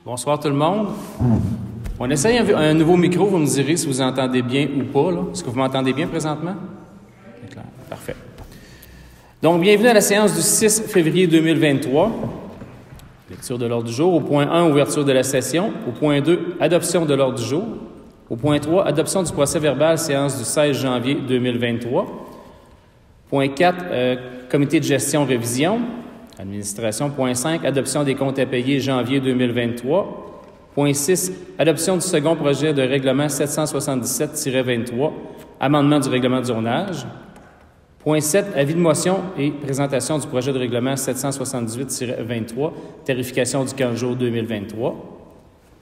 Bonsoir tout le monde. On essaye un nouveau micro, vous me direz si vous entendez bien ou pas. Est-ce que vous m'entendez bien présentement? C'est clair. Parfait. Donc, bienvenue à la séance du 6 février 2023. Lecture de l'ordre du jour. Au point 1, ouverture de la session. Au point 2, adoption de l'ordre du jour. Au point 3, adoption du procès-verbal, séance du 16 janvier 2023. Point 4, comité de gestion révision. Administration. Point 5, adoption des comptes à payer janvier 2023. Point 6, adoption du second projet de règlement 777-23, amendement du règlement de zonage. Point 7, avis de motion et présentation du projet de règlement 778-23, tarification du 15 jours 2023.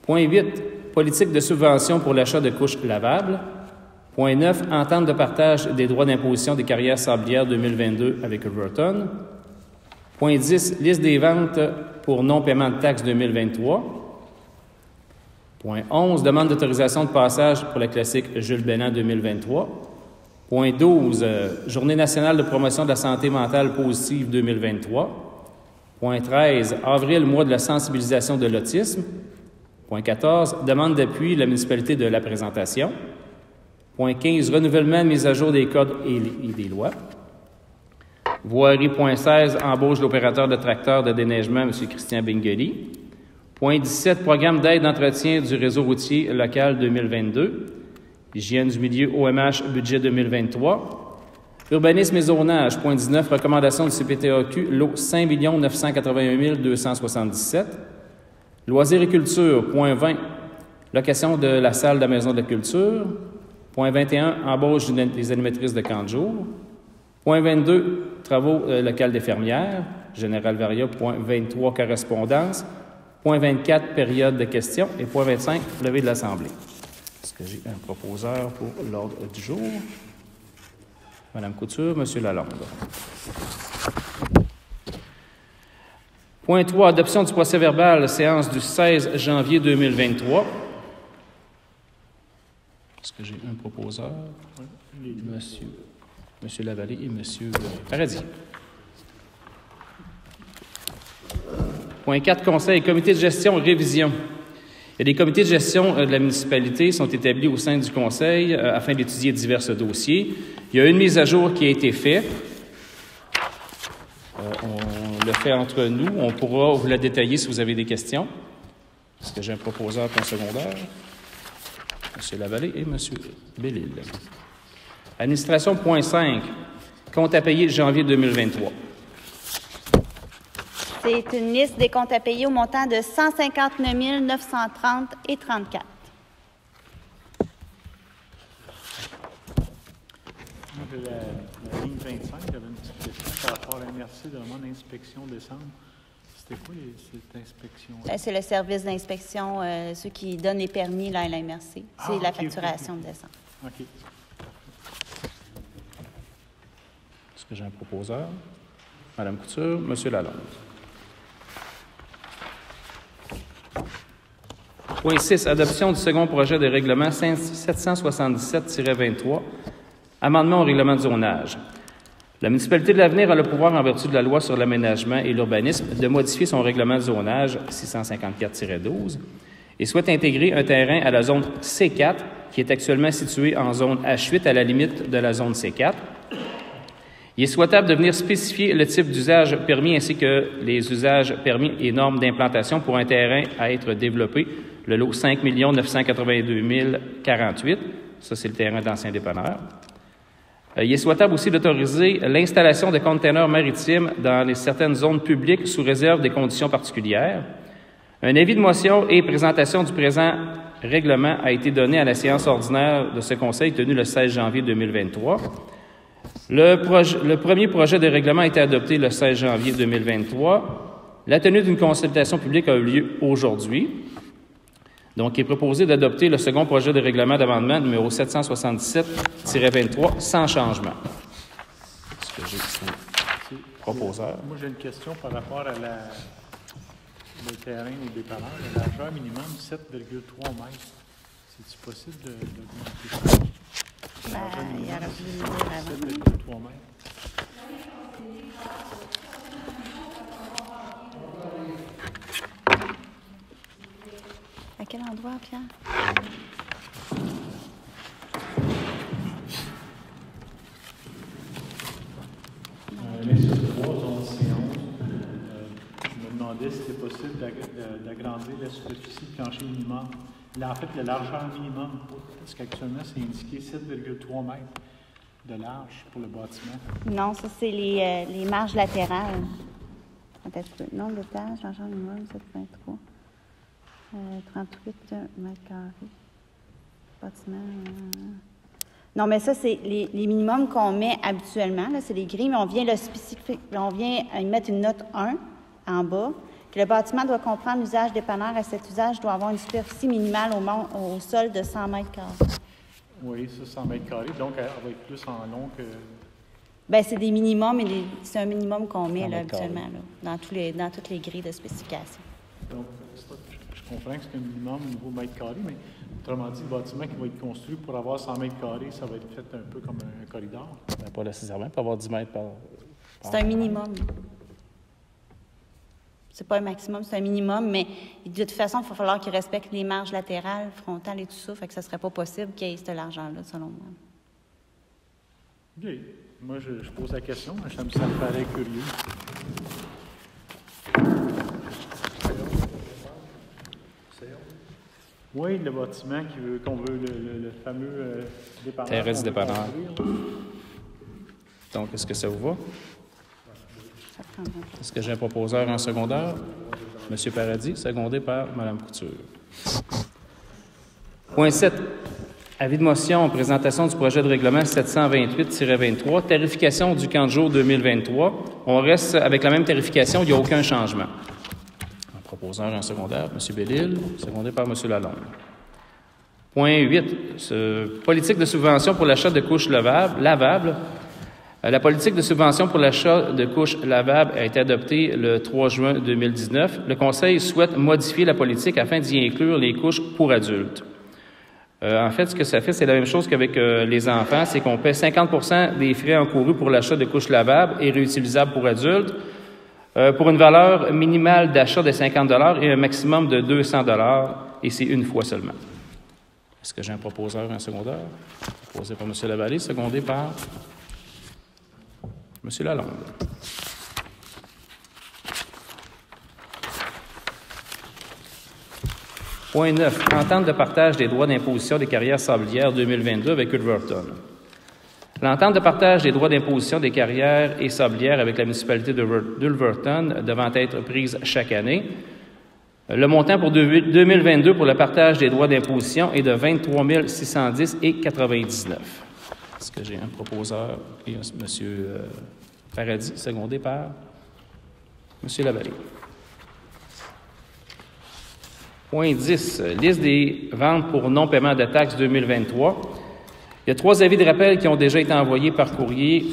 Point 8, politique de subvention pour l'achat de couches lavables. Point 9, entente de partage des droits d'imposition des carrières sablières 2022 avec Overton. Point 10, liste des ventes pour non-paiement de taxes 2023. Point 11, demande d'autorisation de passage pour la classique Jules Bénan 2023. Point 12, Journée nationale de promotion de la santé mentale positive 2023. Point 13, avril, mois de la sensibilisation de l'autisme. Point 14, demande d'appui de la municipalité de la présentation. Point 15, renouvellement de mise à jour des codes et des lois. Voirie, point 16, embauche l'opérateur de tracteur de déneigement, M. Christian Bingeli. Point 17, programme d'aide d'entretien du réseau routier local 2022. Hygiène du milieu OMH, budget 2023. Urbanisme et zonage, point 19, recommandation du CPTAQ, lot 5 981 277. Loisirs et culture, point 20, location de la salle de la Maison de la Culture. Point 21, embauche des animatrices de camp de jour. Point 22, travaux locaux des fermières. Général Varia, point 23, correspondance. Point 24, période de questions. Et point 25, levée de l'Assemblée. Est-ce que j'ai un proposeur pour l'ordre du jour? Madame Couture, Monsieur Lalonde. Point 3, adoption du procès-verbal, séance du 16 janvier 2023. Est-ce que j'ai un proposeur? Monsieur Lavallée et Monsieur Paradis. Point 4, conseil et comité de gestion révision. Il y a des comités de gestion de la municipalité sont établis au sein du conseil afin d'étudier divers dossiers. Il y a une mise à jour qui a été faite. On le fait entre nous. On pourra vous la détailler si vous avez des questions. Est-ce que j'ai un proposeur pour un secondaire? M. Lavallée et M. Bellil. Administration, point 5. Compte à payer janvier 2023. C'est une liste des comptes à payer au montant de 159 930 et 34. La ligne 25, j'avais une petite question par rapport à la MRC, demande d'inspection décembre. C'était quoi cette inspection? C'est le service d'inspection, ceux qui donnent les permis là, à la MRC. C'est la facturation de décembre. OK. Est-ce que j'ai un proposeur? Madame Couture, Monsieur Lalonde. Point 6, adoption du second projet de règlement 777-23, amendement au règlement de zonage. La municipalité de l'Avenir a le pouvoir, en vertu de la loi sur l'aménagement et l'urbanisme, de modifier son règlement de zonage 654-12 et souhaite intégrer un terrain à la zone C4, qui est actuellement située en zone H8 à la limite de la zone C4. Il est souhaitable de venir spécifier le type d'usage permis ainsi que les usages permis et normes d'implantation pour un terrain à être développé, le lot 5 982 048. Ça, c'est le terrain d'ancien dépanneur. Il est souhaitable aussi d'autoriser l'installation de conteneurs maritimes dans certaines zones publiques sous réserve des conditions particulières. Un avis de motion et présentation du présent règlement a été donné à la séance ordinaire de ce conseil tenue le 16 janvier 2023. Le premier projet de règlement a été adopté le 16 janvier 2023. La tenue d'une consultation publique a eu lieu aujourd'hui. Donc, il est proposé d'adopter le second projet de règlement d'amendement numéro 777-23 sans changement. Est-ce que j'ai un proposeur? Moi, j'ai une question par rapport à le terrain au dépanneur. La largeur minimum, 7,3 mètres. C'est-tu possible d'augmenter ça? Il aurait pu le dire avant. 7,3 mètres. quel endroit, Pierre? L'exercice 3, zone C11. Je me demandais si c'était possible d'agrandir la superficie de plancher minimum. Là, en fait, la largeur minimum, parce qu'actuellement, c'est indiqué 7,3 mètres de large pour le bâtiment. Non, ça, c'est les marges latérales. Peut-être nombre d'étages, largeur minimum, 7,3. 38 mètres carrés. Bâtiment. Non, mais ça, c'est les minimums qu'on met habituellement. Là, c'est les grilles, mais on vient le spécifier. On vient y mettre une note 1 en bas. Que le bâtiment doit comprendre l'usage dépanneur. À cet usage, doit avoir une superficie minimale au sol de 100 mètres carrés. Oui, ça, 100 mètres carrés. Donc, elle va être plus en long que... Bien, c'est des minimums, et c'est un minimum qu'on met là, habituellement là, dans toutes les grilles de spécification. Donc, je comprends que c'est un minimum au niveau mètre carré, mais autrement dit, le bâtiment qui va être construit pour avoir 100 mètres carrés, ça va être fait un peu comme un corridor. Ben, pas nécessairement, pour avoir 10 mètres par... C'est un minimum. C'est pas un maximum, c'est un minimum, mais de toute façon, il va falloir qu'il respecte les marges latérales, frontales et tout ça, fait que ça serait pas possible qu'il y ait cette largeur-là, selon moi. OK. Moi, je pose la question, ça me paraît curieux. Oui, le bâtiment qu'on veut, le fameux dépanneur. Terrasse dépanneur. Donc, est-ce que ça vous va? Est-ce que j'ai un proposeur en secondaire? M. Paradis, secondé par Mme Couture. Point 7. Avis de motion, présentation du projet de règlement 728-23, tarification du camp de jour 2023. On reste avec la même tarification, il n'y a aucun changement. Un proposeur en secondaire, M. Bellil, secondé par M. Lalonde. Point 8. Politique de subvention pour l'achat de couches lavables. La politique de subvention pour l'achat de couches lavables a été adoptée le 3 juin 2019. Le Conseil souhaite modifier la politique afin d'y inclure les couches pour adultes. En fait, ce que ça fait, c'est la même chose qu'avec les enfants, c'est qu'on paie 50% des frais encourus pour l'achat de couches lavables et réutilisables pour adultes pour une valeur minimale d'achat de 50 $ et un maximum de 200 $, et c'est une fois seulement. Est-ce que j'ai un proposeur en secondaire? Proposé par M. Lavallée, secondé par M. Lalonde. Point 9. Entente de partage des droits d'imposition des carrières sablières 2022 avec Ulverton. L'entente de partage des droits d'imposition des carrières et sablières avec la municipalité d'Ulverton devant être prise chaque année. Le montant pour 2022 pour le partage des droits d'imposition est de 23 610,99 $. Est-ce que j'ai un proposeur? Et M. Paradis, secondé par M. Lavallée. Point 10. Liste des ventes pour non-paiement de taxes 2023. Il y a 3 avis de rappel qui ont déjà été envoyés par courrier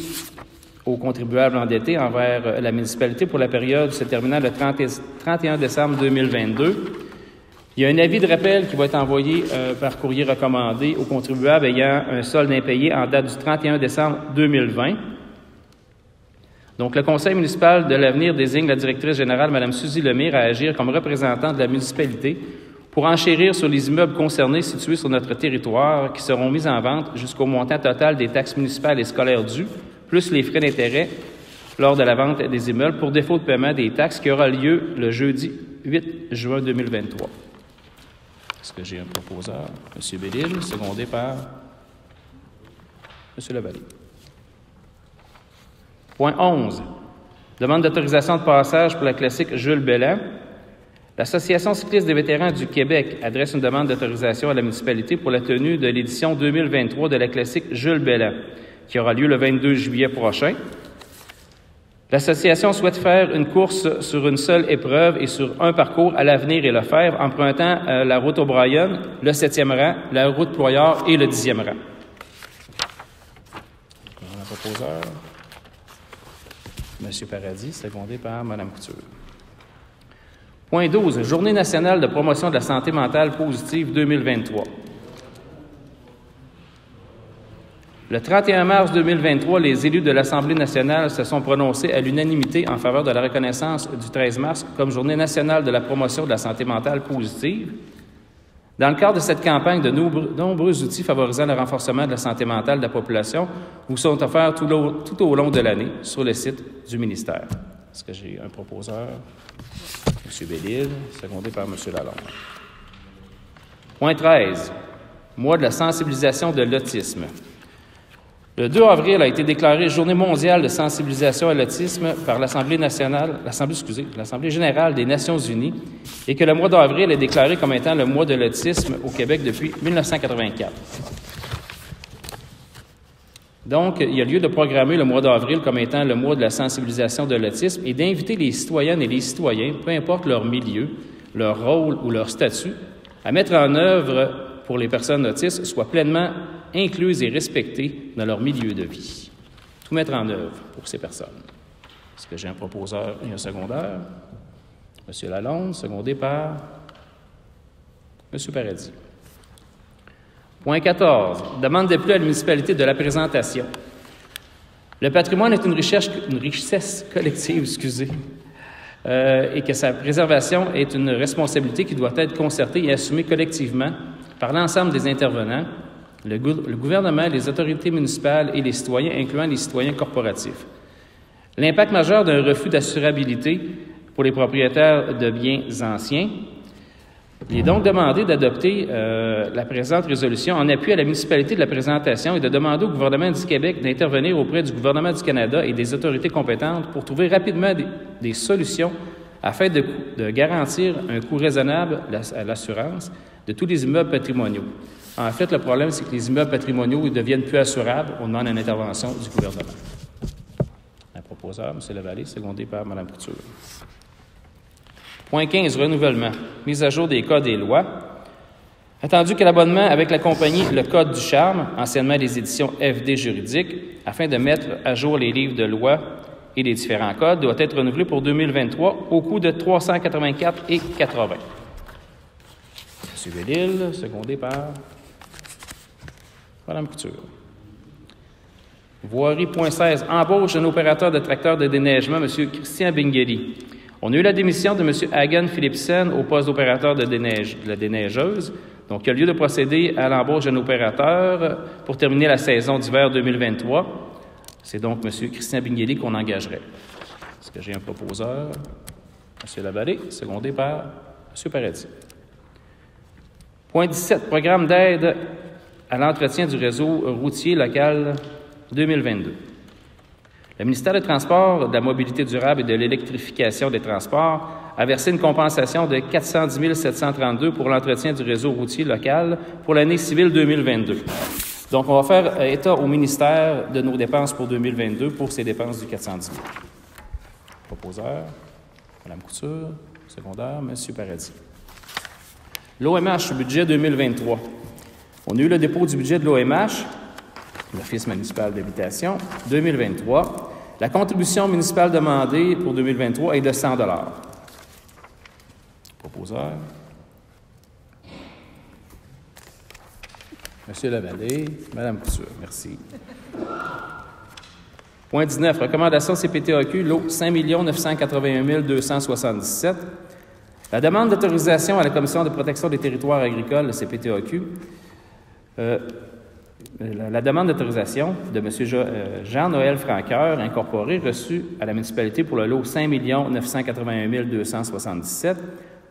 aux contribuables endettés envers la municipalité pour la période se terminant le 31 décembre 2022. Il y a un avis de rappel qui va être envoyé par courrier recommandé aux contribuables ayant un solde impayé en date du 31 décembre 2020. Donc, le conseil municipal de l'avenir désigne la directrice générale, Mme Suzy Lemire, à agir comme représentante de la municipalité pour enchérir sur les immeubles concernés situés sur notre territoire qui seront mis en vente jusqu'au montant total des taxes municipales et scolaires dues, plus les frais d'intérêt lors de la vente des immeubles pour défaut de paiement des taxes qui aura lieu le jeudi 8 juin 2023. Est-ce que j'ai un proposeur? M. Bellil, secondé par M. Lavallée. Point 11. Demande d'autorisation de passage pour la classique Jules Belland. L'Association cycliste des vétérans du Québec adresse une demande d'autorisation à la municipalité pour la tenue de l'édition 2023 de la classique Jules Belland, qui aura lieu le 22 juillet prochain. L'association souhaite faire une course sur une seule épreuve et sur un parcours à l'Avenir et Lefebvre, empruntant la route O'Brien, le 7e rang, la route Ployard et le 10e rang. Un proposeur. M. Paradis, secondé par Mme Couture. Point 12. Journée nationale de promotion de la santé mentale positive 2023. Le 31 mars 2023, les élus de l'Assemblée nationale se sont prononcés à l'unanimité en faveur de la reconnaissance du 13 mars comme Journée nationale de la promotion de la santé mentale positive. Dans le cadre de cette campagne, de nombreux outils favorisant le renforcement de la santé mentale de la population vous sont offerts tout au long de l'année sur le site du ministère. Est-ce que j'ai un proposeur? M. Bellil, secondé par M. Lalonde. Point 13. Mois de la sensibilisation de l'autisme. Le 2 avril a été déclaré Journée mondiale de sensibilisation à l'autisme par l'Assemblée générale des Nations unies et que le mois d'avril est déclaré comme étant le mois de l'autisme au Québec depuis 1984. Donc, il y a lieu de programmer le mois d'avril comme étant le mois de la sensibilisation de l'autisme et d'inviter les citoyennes et les citoyens, peu importe leur milieu, leur rôle ou leur statut, à mettre en œuvre pour les personnes autistes soient pleinement incluses et respectées dans leur milieu de vie. Tout mettre en œuvre pour ces personnes. Est-ce que j'ai un proposeur et un secondaire? M. Lalonde, secondé par M. Paradis. Point 14. Demande d'appui à la municipalité de la présentation. Le patrimoine est une richesse collective, et que sa préservation est une responsabilité qui doit être concertée et assumée collectivement par l'ensemble des intervenants, le gouvernement, les autorités municipales et les citoyens, incluant les citoyens corporatifs. L'impact majeur d'un refus d'assurabilité pour les propriétaires de biens anciens. Il est donc demandé d'adopter la présente résolution en appui à la municipalité de la présentation et de demander au gouvernement du Québec d'intervenir auprès du gouvernement du Canada et des autorités compétentes pour trouver rapidement des solutions afin de garantir un coût raisonnable à l'assurance de tous les immeubles patrimoniaux. En fait, le problème, c'est que les immeubles patrimoniaux ne deviennent plus assurables. On demande une intervention du gouvernement. Un proposeur, M. Lavallée, secondé par Mme Couture. Point 15, renouvellement. Mise à jour des codes et lois. Attendu que l'abonnement avec la compagnie Le Code du Charme, anciennement les éditions FD juridiques, afin de mettre à jour les livres de loi et les différents codes, doit être renouvelé pour 2023 au coût de 384,80. M. Bellil, secondé par Mme Couture. Voirie, point 16. Embauche d'un opérateur de tracteur de déneigement, M. Christian Bingeli. On a eu la démission de M. Hagen Philipsen au poste d'opérateur de la déneigeuse. Donc, il y a lieu de procéder à l'embauche d'un opérateur pour terminer la saison d'hiver 2023. C'est donc M. Christian Bingeli qu'on engagerait. Est-ce que j'ai un proposeur? M. Lavallée, secondé par M. Paradis. Point 17. Programme d'aide à l'entretien du réseau routier local 2022. Le ministère des Transports, de la Mobilité durable et de l'électrification des transports a versé une compensation de 410 732 pour l'entretien du réseau routier local pour l'année civile 2022. Donc, on va faire état au ministère de nos dépenses pour 2022 pour ces dépenses du 410 000. Proposeur, Mme Couture, secondaire, M. Paradis. L'OMH, budget 2023. On a eu le dépôt du budget de l'OMH, l'Office municipal d'habitation, 2023. La contribution municipale demandée pour 2023 est de 100 $. Proposeur. M. Lavallée, Mme Couture, merci. Point 19. Recommandation CPTAQ, lot 5 981 277. La demande d'autorisation à la Commission de protection des territoires agricoles, le CPTAQ, la demande d'autorisation de M. Jean-Noël Franqueur, incorporé, reçue à la municipalité pour le lot 5 981 277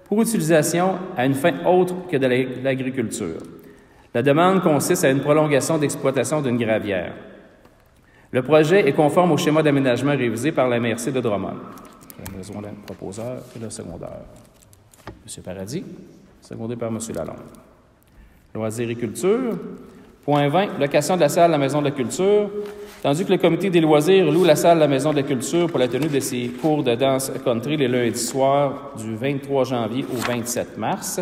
pour utilisation à une fin autre que de l'agriculture. La demande consiste à une prolongation d'exploitation d'une gravière. Le projet est conforme au schéma d'aménagement révisé par la MRC de Drummond. J'ai besoin d'un proposeur et d'un secondaire. M. Paradis, secondé par M. Lalonde. Loisirs et culture. Point 20, location de la salle de la Maison de la Culture. Tandis que le comité des loisirs loue la salle de la Maison de la Culture pour la tenue de ses cours de danse country les lundis soirs du 23 janvier au 27 mars,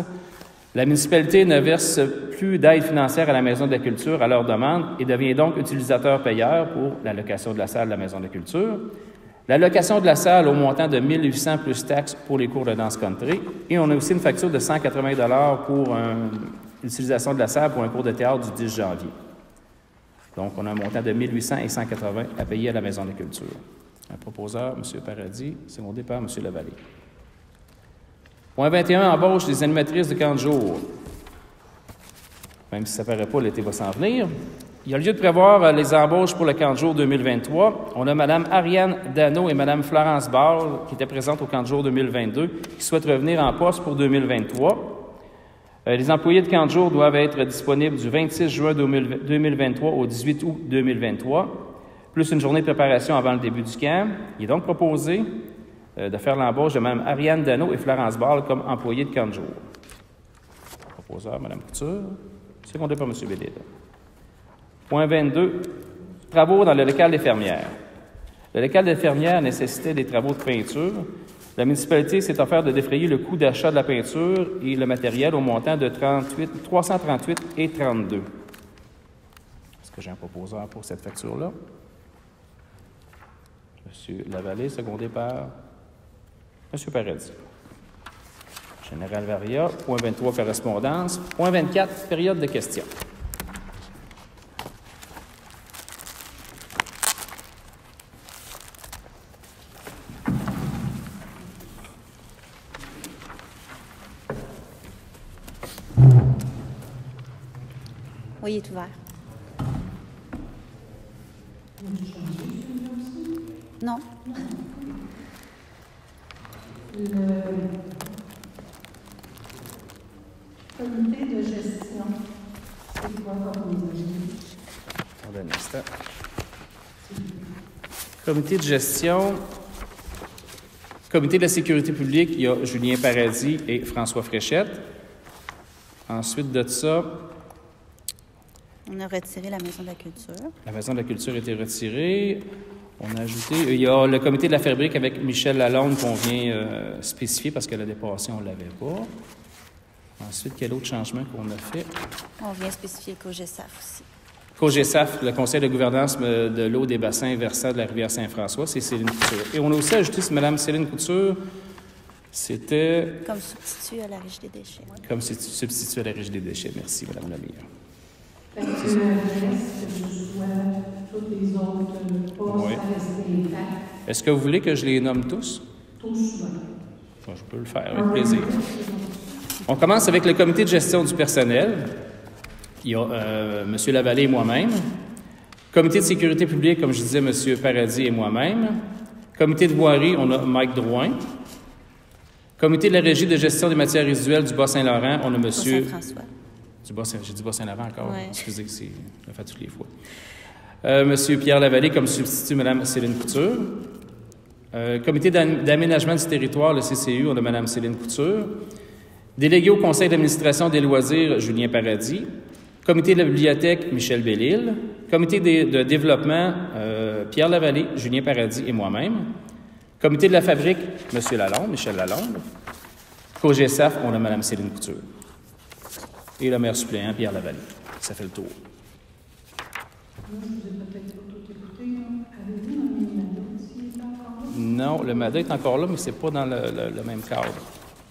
la municipalité ne verse plus d'aide financière à la Maison de la Culture à leur demande et devient donc utilisateur-payeur pour la location de la salle de la Maison de la Culture, la location de la salle au montant de 1 800 plus taxes pour les cours de danse country, et on a aussi une facture de 180 $ pour l'utilisation de la salle pour un cours de théâtre du 10 janvier. Donc, on a un montant de 1 800 et 180 à payer à la Maison de la Culture. Un proposeur, M. Paradis, secondé par M. Lavallée. Point 21, embauche des animatrices de camp de jour. même si ça ne paraît pas, l'été va s'en venir. Il y a lieu de prévoir les embauches pour le camp de jour 2023. On a Mme Ariane Dano et Mme Florence Ball, qui étaient présentes au camp de jour 2022, qui souhaitent revenir en poste pour 2023. Les employés de camp de jour doivent être disponibles du 26 juin 2023 au 18 août 2023, plus une journée de préparation avant le début du camp. Il est donc proposé de faire l'embauche de Mme Ariane Dano et Florence Ball comme employés de camp de jour. Proposeur, Mme Couture, secondé par M. Bellil. Point 22, travaux dans le local des fermières. Le local des fermières nécessitait des travaux de peinture. La municipalité s'est offert de défrayer le coût d'achat de la peinture et le matériel au montant de 338,32 $. Est-ce que j'ai un proposeur pour cette facture-là? M. Lavallée, secondé par M. Paradis. Général Varia, point 23, correspondance. Point 24, période de questions. Oui, il est ouvert. Non. Le comité de gestion, c'est quoi comme Attendez un instant. Comité de gestion. Comité de la sécurité publique, il y a Julien Paradis et François Fréchette. Ensuite de ça, On a retiré la Maison de la culture. la Maison de la culture a été retirée. On a ajouté, il y a le comité de la fabrique avec Michel Lalonde qu'on vient spécifier parce que la dépassée, on ne l'avait pas. Ensuite, quel autre changement qu'on a fait? On vient spécifier le COGESAF aussi. COGESAF, le conseil de gouvernance de l'eau des bassins versants de la rivière Saint-François, c'est Céline Couture. Et on a aussi ajouté Mme Céline Couture, c'était Comme substitut à la Régie des déchets. comme substitut à la Régie des déchets. Merci, Mme la maire. Fait que le reste, que ce soit tous les autres postes Oui. à rester intacts, Est-ce que vous voulez que je les nomme tous? tous soient. Bon, je peux le faire, avec plaisir. On commence avec le comité de gestion du personnel. Il y a M. Lavallée et moi-même. Comité de sécurité publique, comme je disais, M. Paradis et moi-même. Comité de voirie, on a Mike Drouin. Comité de la régie de gestion des matières résiduelles du Bas-Saint-Laurent, on a M. Saint-François. J'ai dit Bas-Saint-Laurent encore. Ouais. Excusez, je le fais toutes les fois. M. Pierre Lavallée comme substitut Mme Céline Couture. Comité d'aménagement du territoire, le CCU, on a Mme Céline Couture. Délégué au conseil d'administration des loisirs, Julien Paradis. Comité de la bibliothèque, Michel Bellil. Comité de développement, Pierre Lavallée, Julien Paradis et moi-même. Comité de la fabrique, M. Lalonde, Michel Lalonde. COGESAF, on a Mme Céline Couture. Et le maire suppléant, Pierre Lavallée. Ça fait le tour. Moi, je vous ai peut-être pas tout écouté. Avez-vous nommé le MADA aussi? Il est encore là? Non, le MADA est encore là, mais c'est pas dans le même cadre.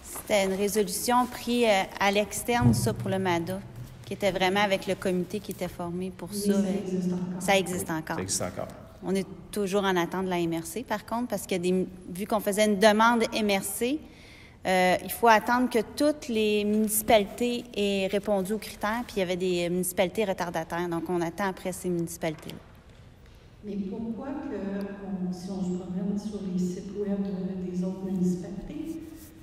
C'était une résolution prise à l'externe, ça, pour le MADA, qui était vraiment avec le comité qui était formé pour ça. Mais ça existe encore. Ça existe encore. Ça existe encore. On est toujours en attente de la MRC, par contre, parce que vu qu'on faisait une demande MRC, il faut attendre que toutes les municipalités aient répondu aux critères, puis il y avait des municipalités retardataires. Donc, on attend après ces municipalités. Mais pourquoi si on se promène sur les sites web des autres municipalités,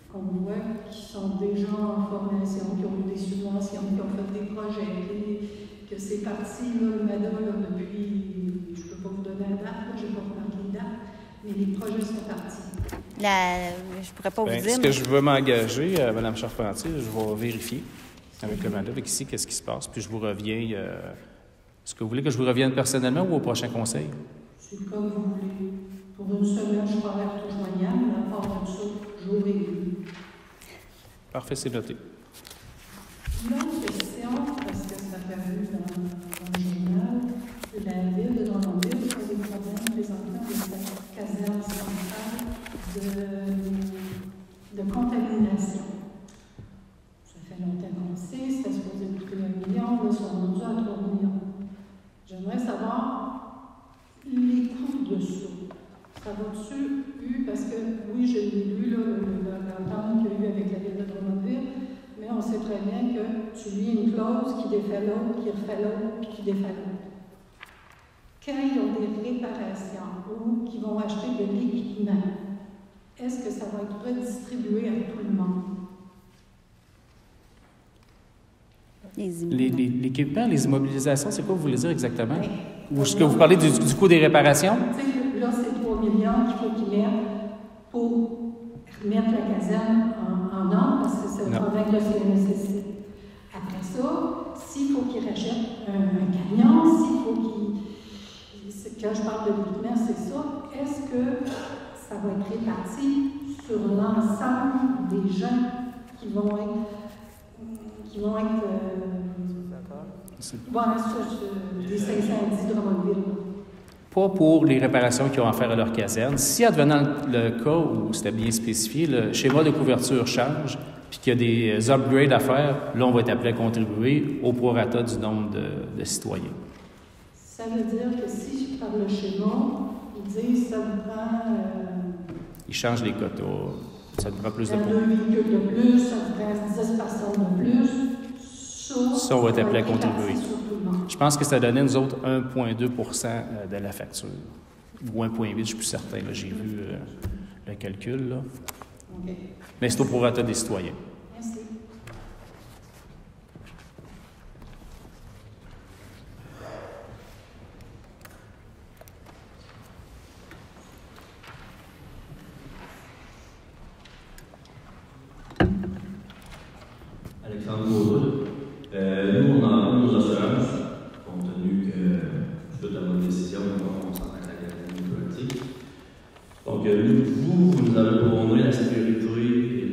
qu'on voit qu'ils sont déjà en formation, qui ont eu des subventions, qui ont fait des projets, que c'est parti, là, le MADA, là, depuis, je ne peux pas vous donner la date, je n'ai pas remarqué la date, mais les projets sont partis. Je ne pourrais pas vous dire. Ce que je veux m'engager, Mme Charpentier, je vais vérifier avec le MADA, avec ici, qu'est-ce qui se passe, puis je vous reviens. Est-ce que vous voulez que je vous revienne personnellement ou au prochain conseil? C'est comme vous voulez. Pour une semaine, je pourrais être tout joignable, mais à part de ça, jour et nuit. Parfait, c'est noté. Une autre question, parce que ça fait vu dans le journal, la ville de Drummondville a des problèmes présentement avec la caserne centrale de contamination. Ça fait longtemps qu'on sait, c'était supposé coûter 1 million, là, ils sont rendus à 3 millions. J'aimerais savoir les coûts de ça. Ça va-tu parce que oui, je l'ai lu, l'entente qu'il y a eu avec la ville de Drummondville, mais on ne sait sait très bien que tu lis une clause qui défait l'autre, qui refait l'autre, puis qui défait l'autre. Quand ils ont des réparations ou qu'ils vont acheter de l'équipement, est-ce que ça va être redistribué à tout le monde? L'équipement, les immobilisations, c'est quoi vous voulez dire exactement? Ben, Ou est-ce que vous parlez du coût des réparations? Tu sais, là, c'est 3 millions qu'il faut qu'ils mettent pour remettre la caserne en ordre, parce que c'est le problème de la CNSST. Après ça, s'il faut qu'ils rachètent un camion, s'il faut qu'ils... Quand je parle de l'équipement, c'est ça. Est-ce que ça va être réparti sur l'ensemble des gens qui vont être des 510 de Drummondville? Pas pour les réparations qu'ils ont à faire à leur caserne. Si, advenant le cas où c'était bien spécifié, le schéma de couverture change, puis qu'il y a des upgrades à faire, là, on va être appelé à contribuer au prorata du nombre de citoyens. Ça veut dire que si je parle le schéma, ils disent que ça vous prend... Ils changent les quotas. Ça te prend plus de points. 2 véhicules de plus, ça vous prend 10 personnes de plus. Ça, on va être appelé à contribuer. Je pense que ça donnait, nous autres, 1,2 % de la facture. Ou 1,8 %, je suis plus certain. Là, j'ai vu le calcul. Là. Okay. Mais c'est au prorata des citoyens. Merci. Alexandre Gaudreau. Nous, on a nos assurances, compte tenu que, suite à notre décision, on s'en va à la galerie politique. Donc, vous nous avez proposé la sécurité et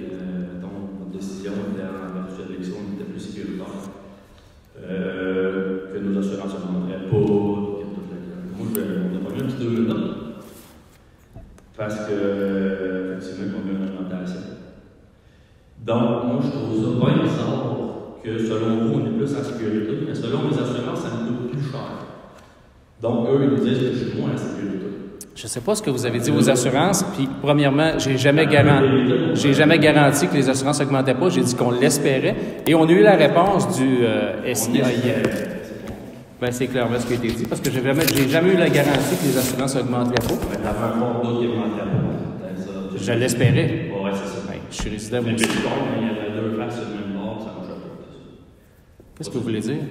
notre décision était en vertu de l'élection, on était plus sécuritaire. Que nos assurances ne demandraient pas. Moi, on a pas mis un petit 2 minutes. Parce que, effectivement, on a une augmentation. Donc, moi, je trouve ça bien bizarre que, selon vous, on est plus en sécurité, mais selon les assurances, ça nous coûte plus cher. Donc, eux, ils nous disent que je suis moins en sécurité. Je ne sais pas ce que vous avez dit aux assurances, puis premièrement, j'ai jamais garanti que les assurances n'augmentaient pas, j'ai dit qu'on l'espérait, et on a eu la réponse du SIA hier. Ben, c'est clairement ce qui a été dit, parce que j'ai jamais eu la garantie que les assurances n'augmenteraient pas. La fin d'autres qui n'augmenteraient pas. Je l'espérais. Ouais, c'est ça. Ben, je suis résident Mais aussi. il y avait 2 places sur le même bord, ça ne marchait pas. Qu'est-ce que vous voulez dire?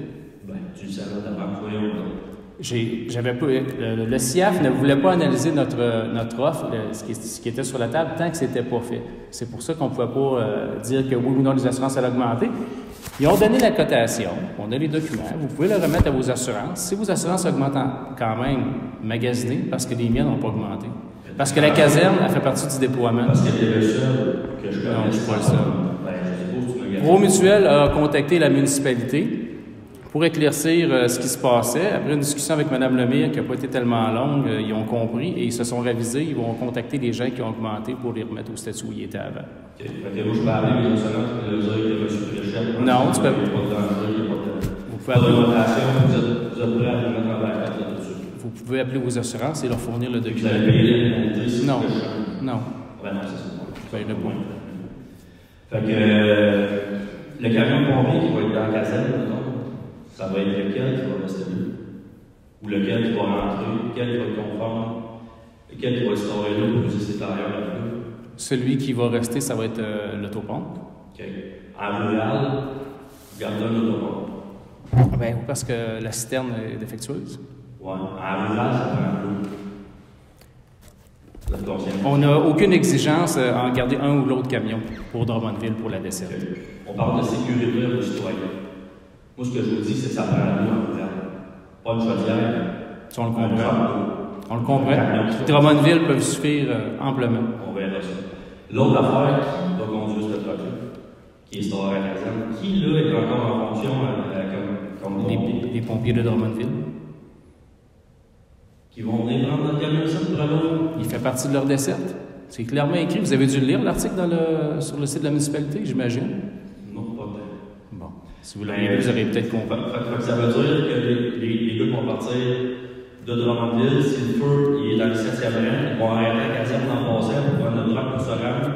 Ben, tu le savais d'avant, voyons donc. J'avais pas, le CIAF ne voulait pas analyser notre offre, ce qui était sur la table, tant que ce n'était pas fait. C'est pour ça qu'on ne pouvait pas dire que oui ou non les assurances allaient augmenter. Ils ont donné la cotation, on a les documents, vous pouvez le remettre à vos assurances. Si vos assurances augmentent quand même, magasinez, parce que les miennes n'ont pas augmenté. Parce que la caserne, elle fait partie du déploiement. Parce que tu es le seul que je connais. Non, je ne suis pas le seul. Ben, je suppose que tu me Pro Mutuel a contacté la municipalité pour éclaircir ce qui se passait. Après une discussion avec Mme Lemire, qui n'a pas été tellement longue, ils ont compris et ils se sont ravisés. Ils vont contacter les gens qui ont augmenté pour les remettre au statut où ils étaient avant. OK. Fait que moi, je peux appeler mes assurances et leur dire que M. Fréchette... Non, tu peux... Vous pouvez appeler votre assurance, vous êtes prêt à le mettre en backup là-dessus. Vous pouvez appeler vos assurances et leur fournir le Vous document. allez payer l'indemnité si Non. vous faites Non. Ben non, c'est ça. Ben, le point. Fait que le camion pompier qui va être dans la caserne, ça va être lequel qui va rester là? Ou lequel qui va rentrer? Lequel qui va être conforme? Lequel qui va instaurer là pour user ses tailleurs là-dessus? Celui qui va rester, ça va être l'autopompe. OK. En rural, gardons l'autopompe. Ben, parce que la citerne est défectueuse. Ouais. En rural, ça prend l'eau. Vous êtes conscient? On n'a aucune exigence à en garder un ou l'autre camion pour Drummondville pour la desserte. Okay. On parle de sécurité du citoyen. Moi, ce que je vous dis, c'est que ça prend l'eau en rural. Pas une chaudière. Si on le comprend. On le comprend. Drummondville peuvent suffire amplement. On verra ça. L'autre affaire qui va conduire ce projet, qui est Star à la caserne, qui, là, est encore en fonction comme pompier. Les pompiers de Drummondville. Qui vont venir prendre notre camion ici pour aller. Il fait partie de leur desserte. C'est clairement écrit. Vous avez dû lire l'article sur le site de la municipalité, j'imagine? Non, pas bien. Bon. Si vous l'auriez lu, vous auriez peut-être compris. Ça veut dire que les gars qui vont partir de Drummondville, si le feu il est dans le 7e rang, ils vont arrêter la caserne en passant pour prendre notre drap pour se rendre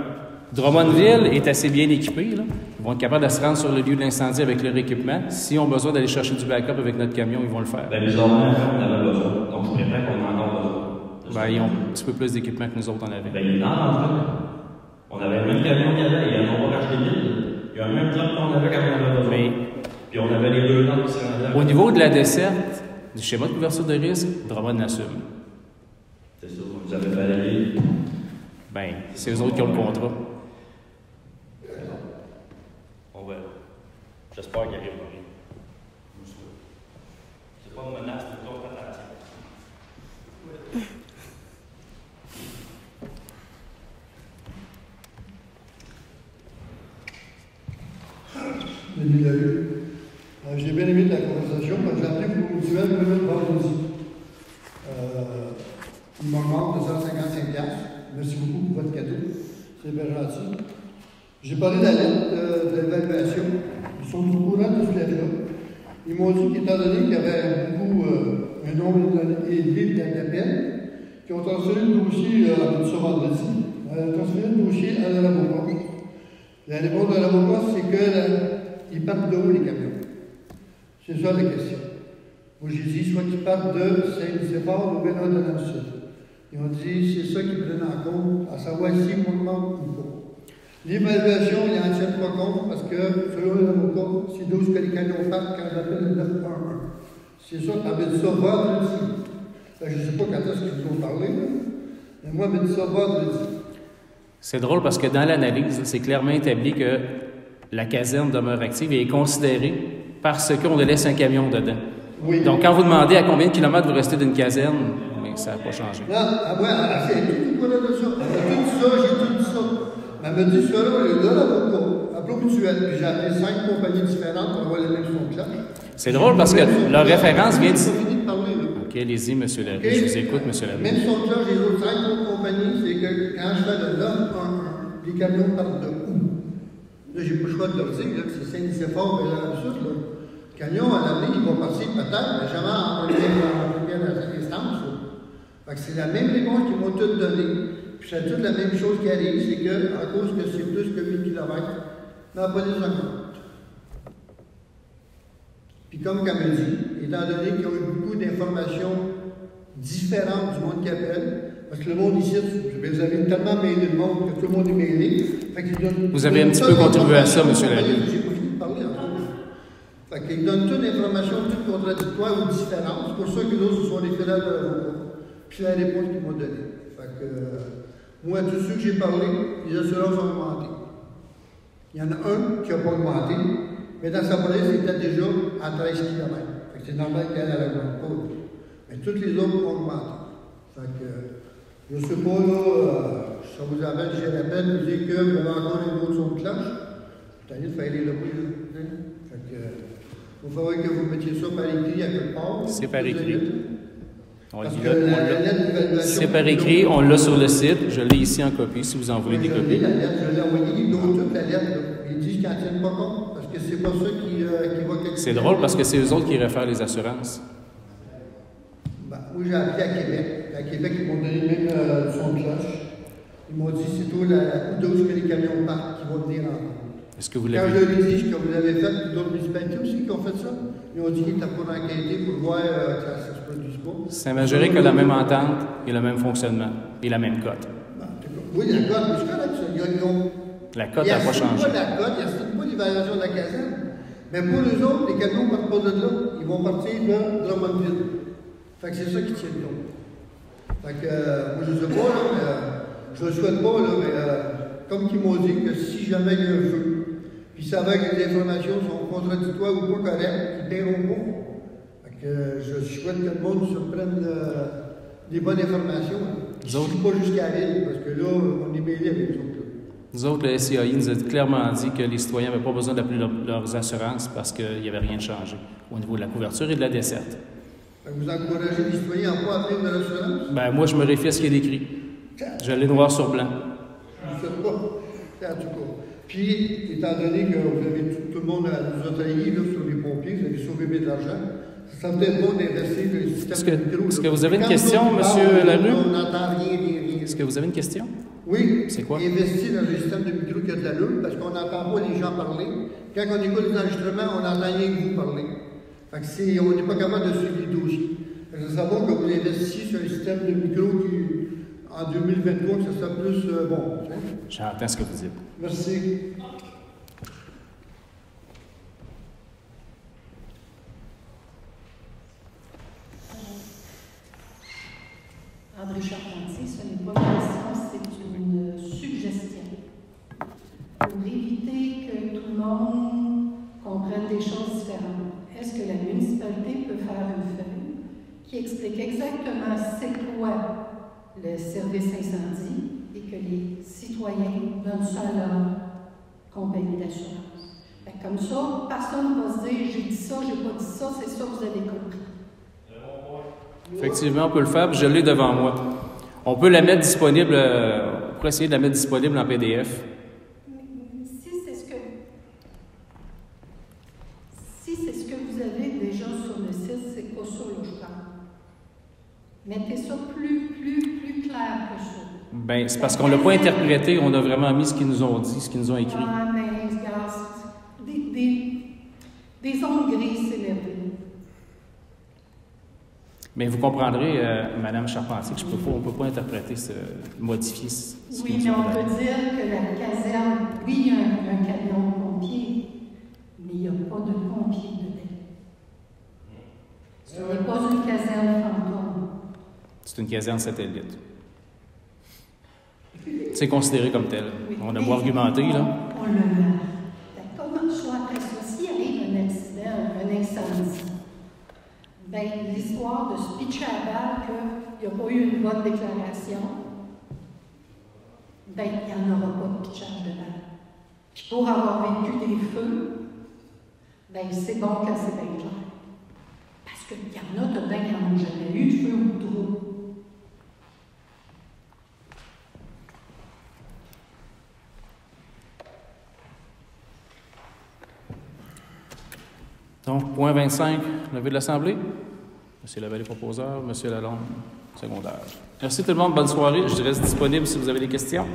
Drummondville est assez bien équipé. Là. Ils vont être capables de se rendre sur le lieu de l'incendie avec leur équipement. S'ils ont besoin d'aller chercher du backup avec notre camion, ils vont le faire. Ben, les hommes, on avait besoin. Donc, je préfère qu'on en ait besoin. Ben, ils ont un petit peu plus d'équipement que nous autres en avaient. Ben, il y en a. On avait le même camion qu'il y avait, ils en ont racheté 1000. Il y a le même truck qu'on avait quand on avait besoin. Mais, puis on avait les 2 ans qui s'en au niveau de la desserte, du schéma de couverture de risque, Drummond assume. C'est ça, vous avez balayé. Ben, c'est eux autres qui ont le contrat. On verra. J'espère qu'il arrive rien. C'est pas une menace, mais plutôt une tentation. Denis Lalue. J'ai bien aimé la conversation parce que j'ai appris pour mutuel le vendredi. Il m'augmente de 155 $. Merci beaucoup pour votre cadeau. C'est bien gentil. J'ai parlé de la lettre de l'évaluation. Ils sont au courant de ce lettre-là. Ils m'ont dit qu'étant donné qu'il y avait beaucoup, un nombre élevé d'appels, qui ont transféré le dossier ce vendredi, transféré le dossier à l'avocat. La réponse de l'avocat, c'est qu'ils partent de où les camions? C'est ça la question. Moi, j'ai dit soit qu'ils partent de Saint-Nicéphore ou Benoît de la Sud. Ils ont dit c'est ça qu'ils prennent en compte, à savoir si on manque ou pas. L'évaluation, ils n'en tiennent pas compte parce que, selon l'avocat, c'est d'où que les camions partent quand j'appelle le 911. C'est ça, tu avais dit ça vendredi. Je ne sais pas quand est-ce qu'ils ont parlé, mais moi, j'avais dit ça vendredi. C'est drôle parce que dans l'analyse, c'est clairement établi que la caserne demeure active et est considérée parce qu'on laisse un camion dedans. Oui. Donc, quand vous demandez à combien de kilomètres vous restez d'une caserne, mais ça n'a pas changé. Non, elle fait tout le de ça. Elle a tout dit ça, j'ai tout dit ça. Elle m'a dit ça, là, l'avocat, appelé au mutuel. Puis j'ai appelé 5 compagnies différentes pour avoir les mêmes sons de cloche. C'est drôle parce que leur référence vient de... J'ai pas fini de parler, là. OK, allez-y, M. Larue. Okay. Je vous écoute, M. Larue. Même son cloche, les autres 5 autres compagnies, c'est que quand je fais de 911, les camions partent de où? Là, j'ai pas le choix de leur dire là, que c'est Saint-Nicéphore et là, sud, là. Le camion, à l'avenir, il va partir peut-être, mais jamais en première instance. Fait que c'est la même réponse qu'ils m'ont toutes donnée. Puis c'est toute la même chose qui arrive, c'est qu'à cause que c'est plus que 1000 km, mais la police augmente. Puis comme elle me dit, étant donné qu'ils ont eu beaucoup d'informations différentes du monde qui appelle, parce que le monde ici, vous avez tellement mêlé le monde que tout le monde est mêlé. Fait qu'ils donnent, vous avez un petit peu contribué à ça, M. Larue. J'ai pas fini de parler encore. Fait qu'ils donnent toutes l'information, toutes contradictoires ou différentes. C'est pour ça que d'autres se sont référés à l'avocat. Puis la réponse qu'ils m'ont donnée. Fait que moi, tous ceux que j'ai parlé, les assurances ont augmenté. Il y en a un qui n'a pas augmenté, mais dans sa police, il était déjà à 13 km. Fait que c'est normal qu'elle augmente pas. Mais toutes les autres ont augmenté. Fait que je ne sais pas, là, ça vous appelle, j'ai la peine de dire que vous avez encore une autre son de cloche. Je suis allé de faire les lobbies, là. Fait que il va falloir que vous mettiez ça par écrit à quelque part. C'est par écrit. C'est par écrit, on l'a sur le site. Je l'ai ici en copie si vous en voulez des copies. La lettre, je l'ai envoyée, toute la lettre. Ils disent qu'ils n'en tiennent pas compte parce que c'est pas ça qui va quelque chose. C'est drôle parce que c'est eux autres qui réfèrent les assurances. Ben, moi, j'ai appelé à Québec. À Québec, ils m'ont donné même son de cloche. Ils m'ont dit c'est tout la dose que les camions partent qui vont venir en compte. Est-ce que vous Quand l'avez je leur ai dit ce que vous avez fait, puis d'autres municipalités aussi qui ont fait ça, ils ont dit qu'ils étaient pour enquêter pour voir que ça ne se produise pas. Saint-Majoric a la même entente et le même fonctionnement et la même cote. Ben, oui, la cote, mais c'est correct ça. La cote n'a pas changé. Pas la cote, ils n'assistent pas l'évaluation de la caserne. Mais pour eux autres, les camions ne partent pas de là. Ils vont partir de Drummondville. Fait que c'est ça qui tient le compte. Fait que, moi je ne sais pas, là, mais je ne le souhaite pas, là, mais comme ils m'ont dit que si jamais il y a un feu, puis ils savaient que les informations sont contradictoires ou pas correctes, ils ne paieront pas. Fait que je souhaite que le monde se prenne des bonnes informations. Je ne suis pas jusqu'à la ville, parce que là, on est mêlés avec les autres. Nous autres, le SCAI nous a clairement dit que les citoyens n'avaient pas besoin d'appeler leurs assurances parce qu'il n'y avait rien de changé au niveau de la couverture et de la desserte. Vous encouragez les citoyens à ne pas appeler de l'assurance? Ben, moi, je me réfie à ce qui est écrit. Je l'ai noir sur blanc. Je ne sais pas. En tout cas. Puis, étant donné que vous avez tout le monde nous a trahis sur les pompiers, vous avez sauvé bien de l'argent, ça serait peut-être bon d'investir dans les systèmes de micro. Est-ce que vous avez une question, M. Larue? On n'entend rien. Est-ce que vous avez une question? Oui, C'est quoi? investi dans le système de micro qui a de l'allure, parce qu'on n'entend pas les gens parler. Quand on écoute les enregistrements, on n'entend rien que vous parler. Fait que on n'est pas capable de suivre les dossiers. Il faut savoir que vous investissez sur un système de micro qui, en 2023, que ça soit plus bon. J'entends ce que vous dites. Merci. André Charpentier, ce n'est pas une question, c'est une suggestion. Pour éviter que tout le monde comprenne des choses différentes, est-ce que la municipalité peut faire une feuille qui explique exactement c'est quoi le service incendie et que les citoyens donnent ça à leur compagnie d'assurance? Comme ça, personne ne va se dire j'ai dit ça, j'ai pas dit ça, c'est ça que vous avez compris. Effectivement, on peut le faire, puis je l'ai devant moi. On peut la mettre disponible, on pourrait essayer de la mettre disponible en PDF. Si c'est ce que vous avez déjà sur le site, c'est pas ça, là, je parle. Mettez ça plus clair que ça. Bien, c'est parce qu'on ne l'a pas interprété, on a vraiment mis ce qu'ils nous ont dit, ce qu'ils nous ont écrit. Ah, mais regarde, des zones grises, c'est l'été. Mais vous comprendrez, Mme Charpentier, que on ne peut pas interpréter, modifier ce Oui, qu'ils mais nous ont on donné. peut dire que la caserne, oui, il y a un camion de pompiers, mais il n'y a pas de pompiers dedans. Ce n'est pas une caserne fantôme. C'est une caserne satellite. C'est considéré comme tel. Oui. On a beau argumenter, là. On le met. Comment soit après ça, s'il arrive un accident, un incendie, bien, l'histoire de se pitcher à balle qu'il n'y a pas eu une bonne déclaration, bien, il n'y en aura pas de pitchage de balle. Puis pour avoir vécu des feux, bien, c'est bon quand c'est bien clair. Parce qu'il y en a, bien qui n'en ont jamais eu de feu ou de trou. Donc, point 25, levé de l'Assemblée. Monsieur Lavallée, proposeur. Monsieur Lalonde, secondaire. Merci tout le monde. Bonne soirée. Je reste disponible si vous avez des questions.